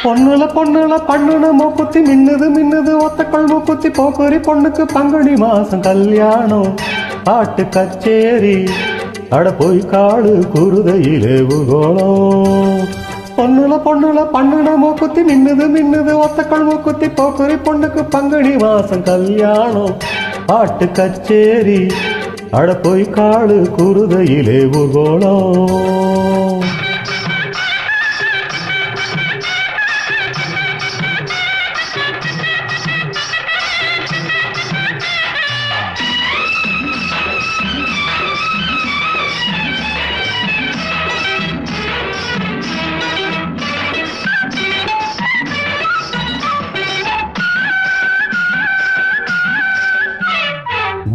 பொண்ணுல பண்ணுன மூக்குத்தி மின்னுது மின்னுது ஒத்தக்கள் மூக்குத்தி போக்குரி பொண்ணுக்கு பங்குனி மாசம் கல்யாணம் பாட்டு கச்சேரி அட போய் காடு குருதையிலே ஊர்கோலம். பொண்ணுல பண்ணுன மூக்குத்தி மின்னுது மின்னுது ஒத்தக்கள் மூக்குத்தி போக்குரி பொண்ணுக்கு பங்குனி மாசம் கல்யாணம் பாட்டு கச்சேரி அட போய் காடு குருதையிலே ஊர்கோலம்.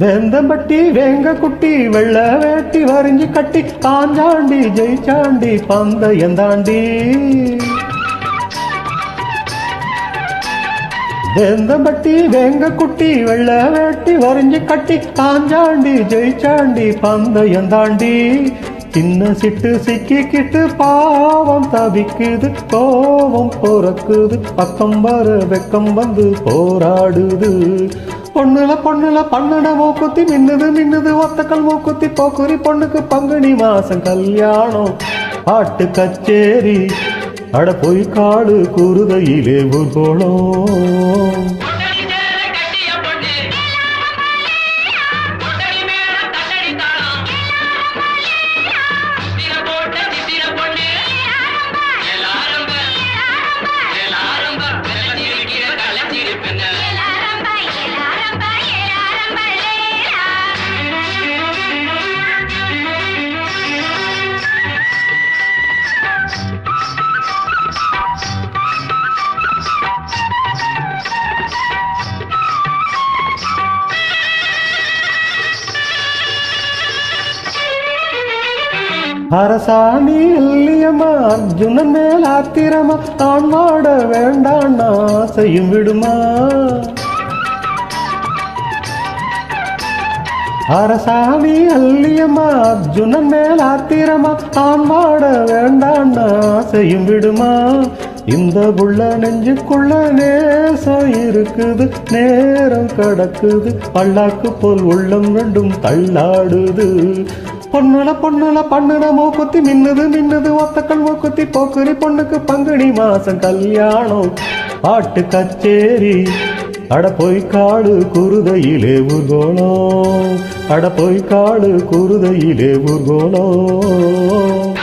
வேந்தம்பட்டி வேங்க குட்டி வெள்ள வேட்டி வரிஞ்சு கட்டி காஞ்சாண்டி ஜெயிச்சாண்டி பந்தயந்தாண்டி. வேந்தம்பட்டி வேங்க குட்டி வெள்ள வேட்டி வரிஞ்சு கட்டி காஞ்சாண்டி ஜெயிச்சாண்டி பந்தயந்தாண்டி. சின்ன சிட்டு சிக்கிக்கிட்டு பாவம் தவிக்குது கோவம் பொறக்குது பக்கம் வர வெக்கம் வந்து போராடுது. பொண்ணுல பண்ணுன மூக்குத்தி மின்னுது மின்னுது ஒத்தக்கள் மூக்குத்தி போக்குரி பொண்ணுக்கு பங்குனி மாசம் கல்யாணம் பாட்டு கச்சேரி அட போய் காடு குருதையிலே ஊர்கோலம். அரசாணி இல்லையம்மா அர்ஜுனன் மேல் ஆத்திரமா தான் வாட வேண்டாம் ஆசையும் விடுமா. அரசாணி அல்லியம்மா அர்ஜுனன் மேல் ஆத்திரமா தான் வாட வேண்டாம் ஆசையும் விடுமா. இந்த புள்ள நெஞ்சுக்குள்ள நேசம் இருக்குது நேரம் கடக்குது பல்லாக்கு போல் உள்ளம் ரெண்டும் தள்ளாடுது. பொண்ணுல பண்ணுன மூக்குத்தி மின்னுது மின்னுது ஒத்தக்கள் மூக்குத்தி போக்குரி பொண்ணுக்கு பங்குனி மாசம் கல்யாணம் பாட்டு கச்சேரி அட போய் காடு குருதையிலே ஊர்கோலம். அட போய் காடு குருதையிலே ஊர்கோலம்.